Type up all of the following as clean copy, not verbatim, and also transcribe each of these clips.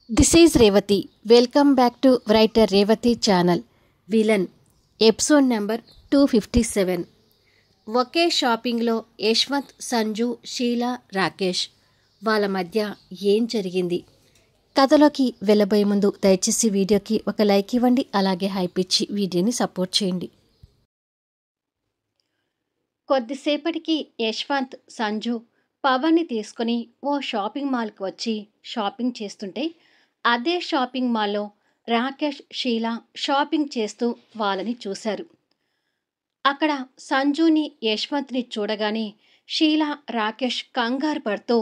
This is Revati. Welcome back to Writer Revati channel. Villain episode number 257. ఒకే షాపింగ్లో యశ్వంత్, సంజు, షీలా, రాకేష్ వాళ్ళ మధ్య ఏం జరిగింది? కథలోకి వెళ్ళబోయే ముందు దయచేసి వీడియోకి ఒక లైక్ ఇవ్వండి, అలాగే హైప్ ఇచ్చి వీడియోని సపోర్ట్ చేయండి. కొద్దిసేపటికి యశ్వంత్, సంజు పవన్ని తీసుకుని ఓ షాపింగ్ మాల్కి వచ్చి షాపింగ్ చేస్తుంటే అదే షాపింగ్ మాల్లో రాకేష్, షీలా షాపింగ్ చేస్తూ వాళ్ళని చూశారు. అక్కడ సంజుని, యశ్వంత్ని చూడగానే షీలా, రాకేష్ కంగారు పడుతూ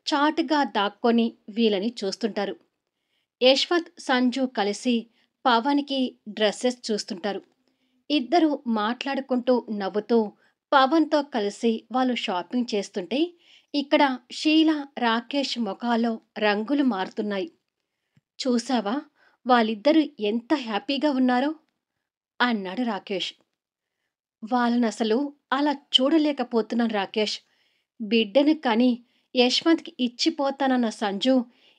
చాటుగా దాక్కొని వీళ్ళని చూస్తుంటారు. యశ్వంత్, సంజు కలిసి పవన్కి డ్రెస్సెస్ చూస్తుంటారు. ఇద్దరు మాట్లాడుకుంటూ నవ్వుతూ పవన్తో కలిసి వాళ్ళు షాపింగ్ చేస్తుంటే ఇక్కడ షీలా, రాకేష్ ముఖాల్లో రంగులు మారుతున్నాయి. చూసావా, వాళ్ళిద్దరూ ఎంత హ్యాపీగా ఉన్నారో అన్నాడు రాకేష్. వాళ్ళనసలు అలా చూడలేకపోతున్నాను రాకేష్. బిడ్డను కని యశ్వంత్కి ఇచ్చిపోతానన్న సంజు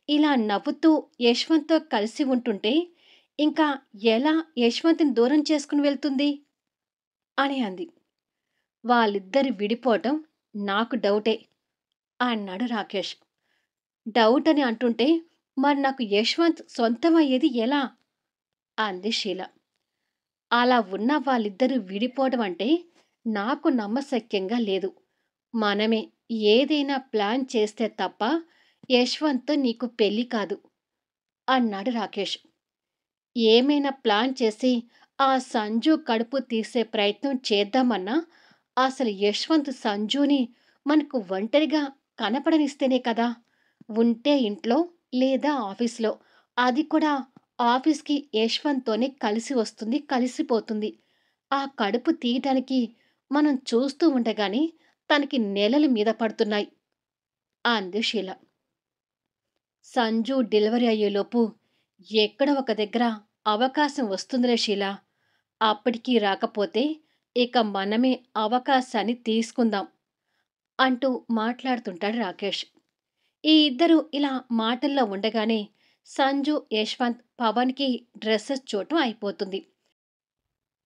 ఇలా నవ్వుతూ యశ్వంత్తో కలిసి ఉంటుంటే ఇంకా ఎలా యశ్వంత్ని దూరం చేసుకుని వెళ్తుంది అని అంది. వాళ్ళిద్దరు విడిపోవటం నాకు డౌటే అన్నాడు రాకేష్. డౌట్ అని అంటుంటే మరి నాకు యశ్వంత్ సొంతమయ్యేది ఎలా అంది షీల. అలా ఉన్న వాళ్ళిద్దరూ విడిపోవడం అంటే నాకు నమ్మశక్యంగా లేదు. మనమే ఏదైనా ప్లాన్ చేస్తే తప్ప యశ్వంత్తో నీకు పెళ్లి కాదు అన్నాడు రాకేష్. ఏమైనా ప్లాన్ చేసి ఆ సంజు కడుపు తీసే ప్రయత్నం చేద్దామన్నా అసలు యశ్వంత్ సంజుని మనకు ఒంటరిగా కనపడనిస్తేనే కదా. ఉంటే ఇంట్లో లేదా ఆఫీస్లో, అది కూడా ఆఫీస్కి యశ్వంత్తోనే కలిసి వస్తుంది, కలిసిపోతుంది. ఆ కడుపు తీయటానికి మనం చూస్తూ ఉండగానే తనకి నెలలు మీద పడుతున్నాయి అంది షీల. సంజు డెలివరీ అయ్యేలోపు ఎక్కడ ఒక దగ్గర అవకాశం వస్తుందిలే షీల. అప్పటికీ రాకపోతే ఇక మనమే అవకాశాన్ని తీసుకుందాం అంటూ మాట్లాడుతుంటాడు రాకేష్. ఈ ఇద్దరు ఇలా మాటల్లో ఉండగానే సంజు, యశ్వంత్ పవన్కి డ్రెస్సెస్ చూడటం అయిపోతుంది.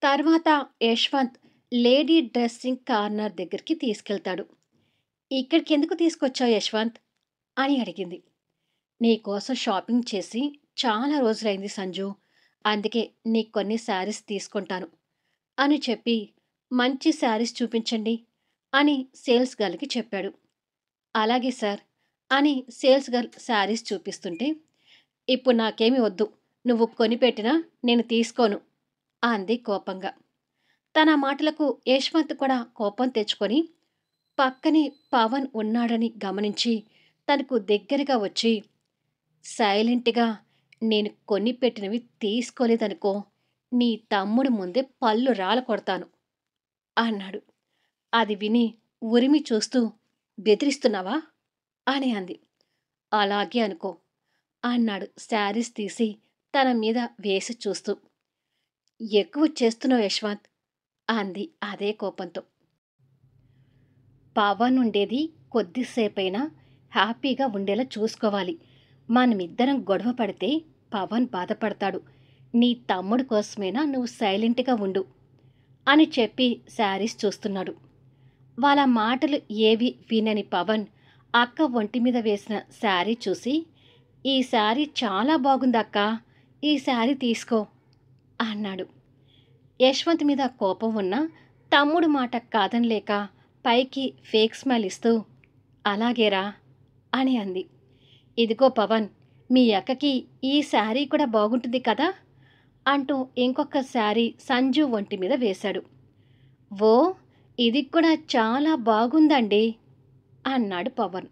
తర్వాత యశ్వంత్ లేడీ డ్రెస్సింగ్ కార్నర్ దగ్గరికి తీసుకెళ్తాడు. ఇక్కడికి ఎందుకు తీసుకొచ్చావు యశ్వంత్ అని అడిగింది. నీకోసం షాపింగ్ చేసి చాలా రోజులైంది సంజు, అందుకే నీకు కొన్ని శారీస్ తీసుకుంటాను అని చెప్పి మంచి శారీస్ చూపించండి అని సేల్స్ గర్ల్కి చెప్పాడు. అలాగే సార్ అని సేల్స్ గర్ల్ శారీస్ చూపిస్తుంటే ఇప్పుడు నాకేమీ వద్దు, నువ్వు కొనిపెట్టినా నేను తీసుకోను అంది కోపంగా. తన మాటలకు యశ్వంత్ కూడా కోపం తెచ్చుకొని పక్కనే పవన్ ఉన్నాడని గమనించి తనకు దగ్గరగా వచ్చి సైలెంట్గా నేను కొనిపెట్టినవి తీసుకోలేదనుకో నీ తమ్ముడు ముందే పళ్ళు రాల కొడతాను అన్నాడు. అది విని ఉరిమి చూస్తూ బెదిరిస్తున్నావా అని అంది. అలాగే అనుకో అన్నాడు శారీస్ తీసి తన మీద వేసి చూస్తూ. ఎక్కువ చేస్తున్నావు యశ్వంత్ అంది అదే కోపంతో. పవన్ ఉండేది కొద్దిసేపైనా హ్యాపీగా ఉండేలా చూసుకోవాలి. మనమిద్దరం గొడవ పడితే పవన్ బాధపడతాడు. నీ తమ్ముడు కోసమైనా నువ్వు సైలెంట్గా ఉండు అని చెప్పి శారీస్ చూస్తున్నాడు. వాళ్ళ మాటలు ఏవి వినని పవన్ అక్క ఒంటి మీద వేసిన శారీ చూసి, ఈ శారీ చాలా బాగుందక్క, ఈ శారీ తీసుకో అన్నాడు. యశ్వంత్ మీద కోపం ఉన్న తమ్ముడు మాట కాదనలేక పైకి ఫేక్ స్మైల్ ఇస్తూ అలాగేరా అని అంది. ఇదిగో పవన్, మీ అక్కకి ఈ శారీ కూడా బాగుంటుంది కదా అంటూ ఇంకొక శారీ సంజు ఒంటి మీద వేశాడు. ఓ, ఇది కూడా చాలా బాగుందండి అన్నాడు పవన్.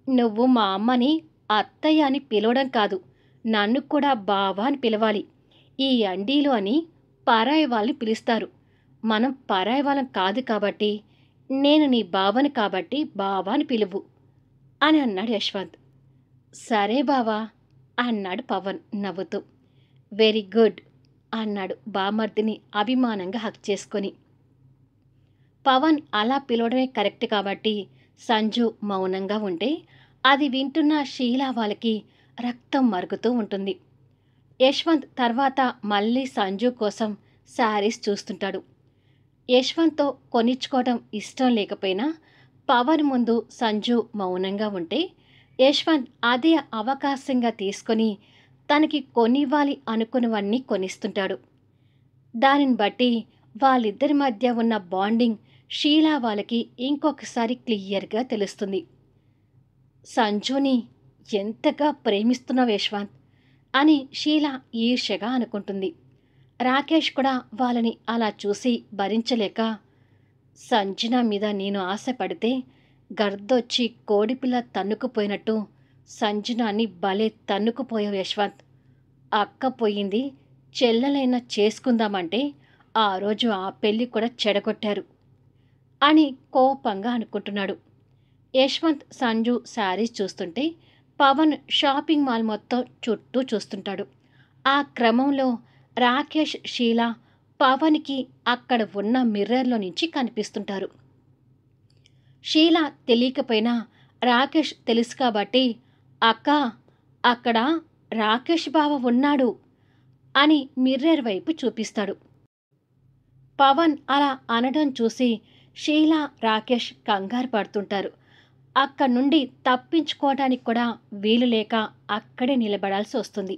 నువ్వు మా అమ్మని అత్తయ్య అని పిలవడం కాదు, నన్ను కూడా బావా అని పిలవాలి. ఈ అండీలు అని పరాయి వాళ్ళని పిలుస్తారు. మనం పరాయి వాళ్ళం కాదు కాబట్టి నేను నీ బావని కాబట్టి బావా అని పిలువు అని అన్నాడు యశ్వంత్. సరే బావా అన్నాడు పవన్ నవ్వుతూ. వెరీ గుడ్ అన్నాడు బామర్దిని అభిమానంగా హక్ చేసుకొని. పవన్ అలా పిలవడమే కరెక్ట్ కాబట్టి సంజు మౌనంగా ఉంటే అది వింటున్న షీలా వాళ్ళకి రక్తం మరుగుతూ ఉంటుంది. యశ్వంత్ తర్వాత మళ్ళీ సంజు కోసం శారీస్ చూస్తుంటాడు. యశ్వంత్తో కొనిచ్చుకోవడం ఇష్టం లేకపోయినా పవన్ ముందు సంజు మౌనంగా ఉంటే యశ్వంత్ అదే అవకాశంగా తీసుకొని తనకి కొనివ్వాలి అనుకున్నవన్నీ కొనిస్తుంటాడు. దానిని బట్టి వాళ్ళిద్దరి మధ్య ఉన్న బాండింగ్ షీలా వాళ్ళకి ఇంకొకసారి క్లియర్గా తెలుస్తుంది. సంజుని ఎంతగా ప్రేమిస్తున్నావు యశ్వంత్ అని షీలా ఈర్ష్యగా అనుకుంటుంది. రాకేష్ కూడా వాళ్ళని అలా చూసి భరించలేక, సంజన మీద నేను ఆశపడితే గర్దొచ్చి కోడిపిల్ల తన్నుకుపోయినట్టు సంజనాన్ని భలే తన్నుకుపోయావు యశ్వంత్. అక్క పోయింది, చెల్లెలైనా చేసుకుందామంటే ఆ రోజు ఆ పెళ్ళి కూడా చెడగొట్టారు అని కోపంగా అనుకుంటున్నాడు. యశ్వంత్ సంజు శారీస్ చూస్తుంటే పవన్ షాపింగ్ మాల్ మొత్తం చుట్టూ చూస్తుంటాడు. ఆ క్రమంలో రాకేష్, షీలా పవన్కి అక్కడ ఉన్న మిర్రర్లో నుంచి కనిపిస్తుంటారు. షీలా తెలియకపోయినా రాకేష్ తెలుసు కాబట్టి, అక్క అక్కడ రాకేష్ బావ ఉన్నాడు అని మిర్రర్ వైపు చూపిస్తాడు. పవన్ అలా అనడం చూసి షీలా, రాకేష్ కంగారు పడుతుంటారు. అక్కడి నుండి తప్పించుకోవడానికి కూడా వీలు లేక అక్కడే నిలబడాల్సి వస్తుంది.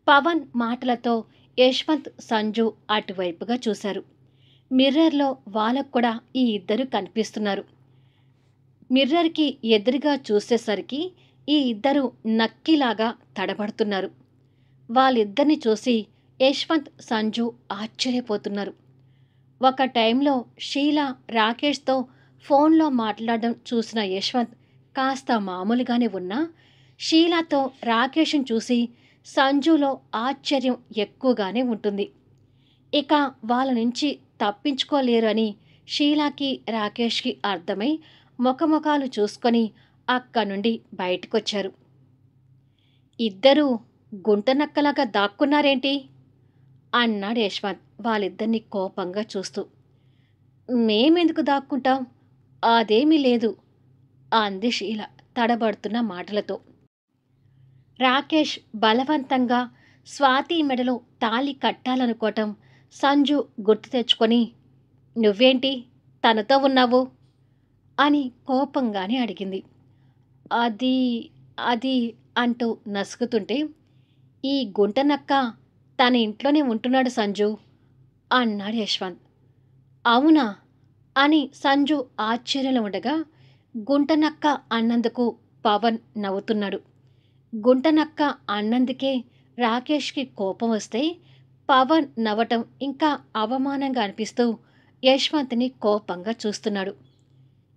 పవన్ మాటలతో యశ్వంత్, సంజు అటువైపుగా చూశారు. మిర్రర్లో వాళ్ళకు కూడా ఈ ఇద్దరు కనిపిస్తున్నారు. మిర్రర్కి ఎదురుగా చూసేసరికి ఈ ఇద్దరు నక్కిలాగా తడబడుతున్నారు. వాళ్ళిద్దరిని చూసి యశ్వంత్, సంజు ఆశ్చర్యపోతున్నారు. ఒక టైంలో షీలా రాకేష్తో ఫోన్లో మాట్లాడడం చూసిన యశ్వంత్ కాస్త మామూలుగానే ఉన్నా, షీలాతో రాకేష్ని చూసి సంజులో ఆశ్చర్యం ఎక్కువగానే ఉంటుంది. ఇక వాళ్ళ నుంచి తప్పించుకోలేరు అని షీలాకి, రాకేష్కి అర్థమై ముఖముఖాలు చూసుకొని అక్కడి నుండి బయటకొచ్చారు. ఇద్దరూ గుంటనక్కలాగా దాక్కున్నారేంటి అన్నాడు యశ్వంత్ వాళ్ళిద్దరిని కోపంగా చూస్తూ. మేమెందుకు దాక్కుంటాం, అదేమీ లేదు అంది షీల తడబడుతున్న మాటలతో. రాకేష్ బలవంతంగా స్వాతి మెడలో తాళి కట్టాలనుకోవటం సంజు గుర్తు తెచ్చుకొని, నువ్వేంటి తనతో ఉన్నావు అని కోపంగానే అడిగింది. అది అది అంటూ నసుగుతుంటే, ఈ గుంటనక్క తన ఇంట్లోనే ఉంటున్నాడు సంజు అన్నాడు యశ్వంత్. అవునా అని సంజు ఆశ్చర్యంలో ఉండగా, గుంటనక్క అన్నందుకు పవన్ నవ్వుతున్నాడు. గుంటనక్క అన్నందుకే రాకేష్కి కోపం వస్తే పవన్ నవ్వటం ఇంకా అవమానంగా అనిపిస్తూ యశ్వంత్ని కోపంగా చూస్తున్నాడు.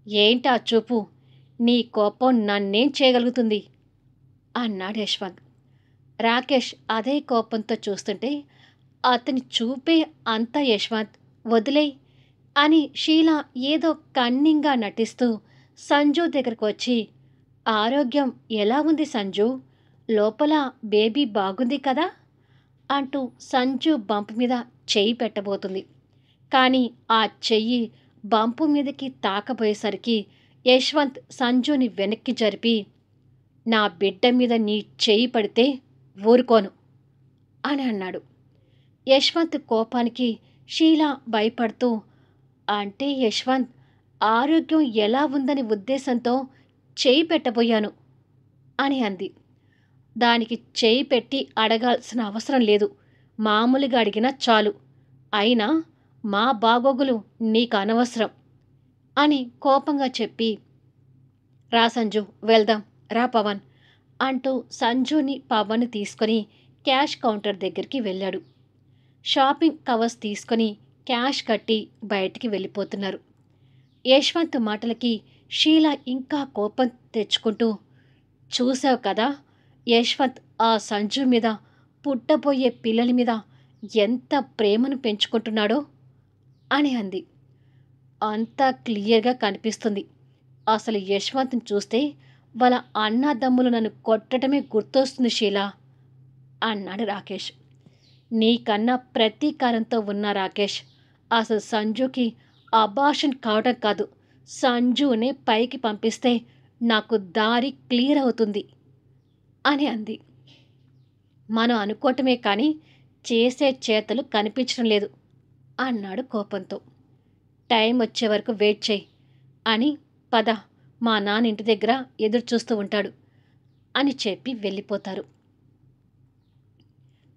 ఏంటా చూపు, నీ కోపం నన్నేం చేయగలుగుతుంది అన్నాడు యశ్వంత్. రాకేష్ అదే కోపంతో చూస్తుంటే, అతని చూపే అంతా యశ్వంత్, వదిలే అని షీలా ఏదో కన్నింగా నటిస్తూ సంజు దగ్గరకు వచ్చి, ఆరోగ్యం ఎలా ఉంది సంజు, లోపల బేబీ బాగుంది కదా అంటూ సంజు బంపు మీద చెయ్యి పెట్టబోతుంది. కానీ ఆ చెయ్యి బంపు మీదకి తాకబోయేసరికి యశ్వంత్ సంజుని వెనక్కి జరిపి, నా బిడ్డ మీద నీ చెయ్యి పడితే ఊరుకోను అని అన్నాడు. యశ్వంత్ కోపానికి షీలా భయపడుతూ, అంటే యశ్వంత్, ఆరోగ్యం ఎలా ఉందని ఉద్దేశంతో చెయ్యి పెట్టబోయాను అని అంది. దానికి చెయ్యి పెట్టి అడగాల్సిన అవసరం లేదు, మామూలుగా అడిగినా చాలు, అయినా మా బాగోగులు నీకు అనవసరం అని కోపంగా చెప్పి, రా సంజు వెళ్దాం, రా పవన్ అంటూ సంజుని, పవన్ తీసుకొని క్యాష్ కౌంటర్ దగ్గరికి వెళ్ళాడు. షాపింగ్ కవర్స్ తీసుకొని క్యాష్ కట్టి బయటికి వెళ్ళిపోతున్నారు. యశ్వంత్ మాటలకి షీలా ఇంకా కోపం తెచ్చుకుంటూ, చూసావు కదా యశ్వంత్ ఆ సంజు మీద, పుట్టబోయే పిల్లల మీద ఎంత ప్రేమను పెంచుకుంటున్నాడో అని అంది. అంతా క్లియర్గా కనిపిస్తుంది. అసలు యశ్వంత్ని చూస్తే వాళ్ళ అన్నదమ్ములు నన్ను కొట్టడమే గుర్తొస్తుంది షీలా అన్నాడు రాకేష్. నీకన్నా ప్రతీకారంతో ఉన్న రాకేష్, అసలు సంజుకి అబార్షన్ కావడం కాదు, సంజునే పైకి పంపిస్తే నాకు దారి క్లియర్ అవుతుంది అని అంది. మనం అనుకోవటమే కానీ చేసే చేతలు కనిపించడం లేదు అన్నాడు కోపంతో. టైం వచ్చే వరకు వెయిట్ చేయి అని, పద మా నాన్న ఇంటి దగ్గర ఎదురు చూస్తూ ఉంటాడు అని చెప్పి వెళ్ళిపోతారు.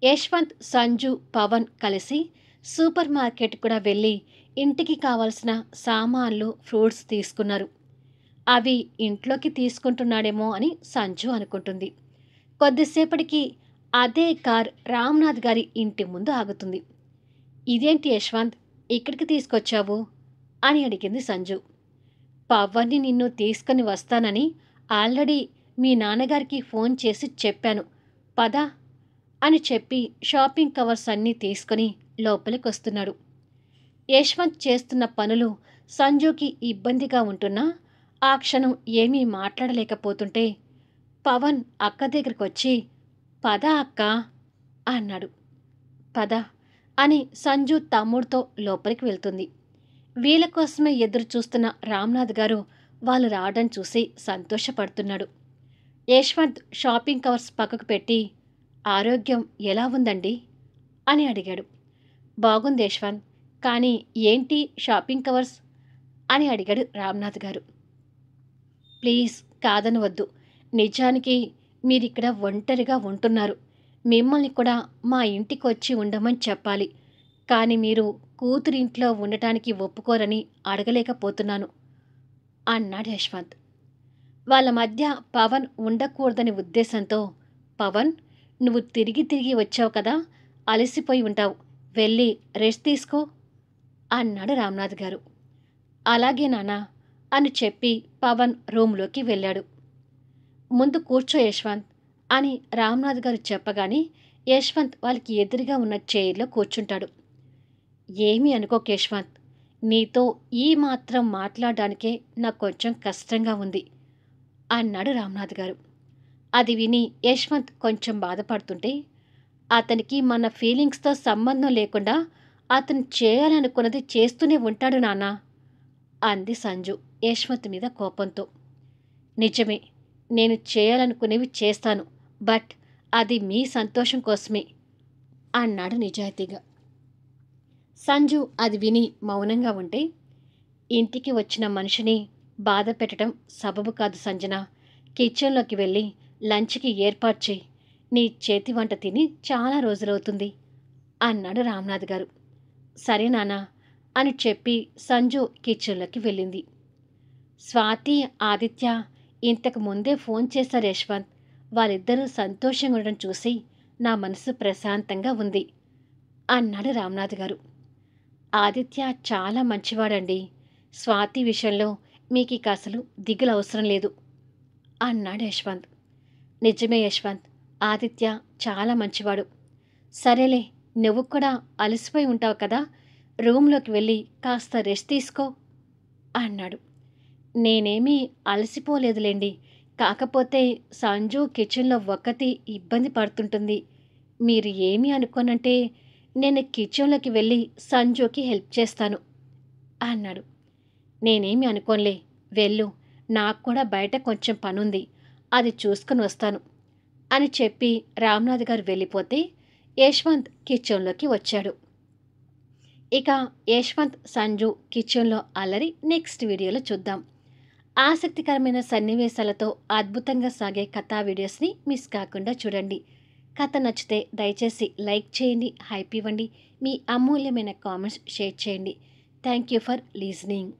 యశ్వంత్, సంజు, పవన్ కలిసి సూపర్ మార్కెట్ కూడా వెళ్ళి ఇంటికి కావలసిన సామాన్లు, ఫ్రూట్స్ తీసుకున్నారు. అవి ఇంట్లోకి తీసుకుంటున్నాడేమో అని సంజు అనుకుంటుంది. కొద్దిసేపటికి అదే కార్ రామ్నాథ్ గారి ఇంటి ముందు ఆగుతుంది. ఇదేంటి యశ్వంత్, ఇక్కడికి తీసుకొచ్చావు అని అడిగింది సంజు. పవన్ని నిన్ను తీసుకుని వస్తానని ఆల్రెడీ మీ నాన్నగారికి ఫోన్ చేసి చెప్పాను, పద అని చెప్పి షాపింగ్ కవర్స్ అన్నీ తీసుకుని లోపలికి వస్తున్నాడు. యశ్వంత్ చేస్తున్న పనులు సంజుకి ఇబ్బందిగా ఉంటున్నా ఆ క్షణం ఏమీ మాట్లాడలేకపోతుంటే పవన్ అక్క దగ్గరికి వచ్చి, పద అక్క అన్నాడు. పద అని సంజు తమ్ముడితో లోపలికి వెళ్తుంది. వీళ్ళ కోసమే ఎదురు చూస్తున్న రామ్నాథ్ గారు వాళ్ళు రావడం చూసి సంతోషపడుతున్నాడు. యశ్వంత్ షాపింగ్ కవర్స్ పక్కకు పెట్టి, ఆరోగ్యం ఎలా ఉందండి అని అడిగాడు. బాగుంది యశ్వంత్, కానీ ఏంటి షాపింగ్ కవర్స్ అని అడిగాడు రామ్నాథ్ గారు. ప్లీజ్ కాదనవద్దు, నిజానికి మీరిక్కడ ఒంటరిగా ఉంటున్నారు. మిమ్మల్ని కూడా మా ఇంటికి వచ్చి ఉండమని చెప్పాలి, కానీ మీరు కూతురింట్లో ఉండటానికి ఒప్పుకోరని అడగలేకపోతున్నాను అన్నాడు యశ్వంత్. వాళ్ళ మధ్య పవన్ ఉండకూడదని ఉద్దేశంతో, పవన్ నువ్వు తిరిగి తిరిగి వచ్చావు కదా, అలసిపోయి ఉంటావు, వెళ్ళి రెస్ట్ తీసుకో అన్నాడు రామ్నాథ్ గారు. అలాగే నాన్న అని చెప్పి పవన్ రూమ్లోకి వెళ్ళాడు. ముందు కూర్చో యశ్వంత్ అని రామ్నాథ్ గారు చెప్పగానే యశ్వంత్ వాళ్ళకి ఎదురుగా ఉన్న చైర్లో కూర్చుంటాడు. ఏమీ అనుకోక యశ్వంత్, నీతో ఈ మాత్రం మాట్లాడడానికే నాకు కొంచెం కష్టంగా ఉంది అన్నాడు రామ్నాథ్ గారు. అది విని యశ్వంత్ కొంచెం బాధపడుతుంటే, అతనికి మన ఫీలింగ్స్తో సంబంధం లేకుండా అతను చేయాలనుకున్నది చేస్తూనే ఉంటాడు నాన్న అంది సంజు యశ్వంత్ మీద కోపంతో. నిజమే, నేను చేయాలనుకునేవి చేస్తాను, బట్ అది మీ సంతోషం కోసమే అన్నాడు నిజాయితీగా. సంజు అది విని మౌనంగా ఉంటే, ఇంటికి వచ్చిన మనిషిని బాధ పెట్టడం సబబు కాదు సంజన, కిచెన్లోకి వెళ్ళి లంచ్కి ఏర్పాటు చేయి, నీ చేతి వంట తిని చాలా రోజులవుతుంది అన్నాడు రామ్నాథ్ గారు. సరే నాన్న అని చెప్పి సంజు కిచెన్లోకి వెళ్ళింది. స్వాతి, ఆదిత్య ఇంతకు ముందే ఫోన్ చేశారు యశ్వంత్, వాళ్ళిద్దరూ సంతోషంగా ఉండడం చూసి నా మనసు ప్రశాంతంగా ఉంది అన్నాడు రామ్నాథ్ గారు. ఆదిత్య చాలా మంచివాడండి, స్వాతి విషయంలో మీకు ఇక అసలు దిగులు అవసరం లేదు అన్నాడు యశ్వంత్. నిజమే యశ్వంత్, ఆదిత్య చాలా మంచివాడు. సరేలే, నువ్వు కూడా అలసిపోయి ఉంటావు కదా, రూమ్లోకి వెళ్ళి కాస్త రెస్ట్ తీసుకో అన్నాడు. నేనేమీ అలసిపోలేదులేండి, కాకపోతే సంజు కిచెన్లో ఒక్కతి ఇబ్బంది పడుతుంటుంది, మీరు ఏమీ అనుకోనంటే నేను కిచెన్లోకి వెళ్ళి సంజుకి హెల్ప్ చేస్తాను అన్నాడు. నేనేమీ అనుకోనులే, వెళ్ళు, నాకు కూడా బయట కొంచెం పనుంది, అది చూసుకుని వస్తాను అని చెప్పి రామ్నాథ్ గారు వెళ్ళిపోతే యశ్వంత్ కిచెన్లోకి వచ్చాడు. ఇక యశ్వంత్, సంజు కిచెన్లో అల్లరి నెక్స్ట్ వీడియోలో చూద్దాం. ఆసక్తికరమైన సన్నివేశాలతో అద్భుతంగా సాగే కథా వీడియోస్ని మిస్ కాకుండా చూడండి. కథ నచ్చితే దయచేసి లైక్ చేయండి, హైప్ ఇవ్వండి, మీ అమూల్యమైన కామెంట్స్ షేర్ చేయండి. Thank you for లీజనింగ్.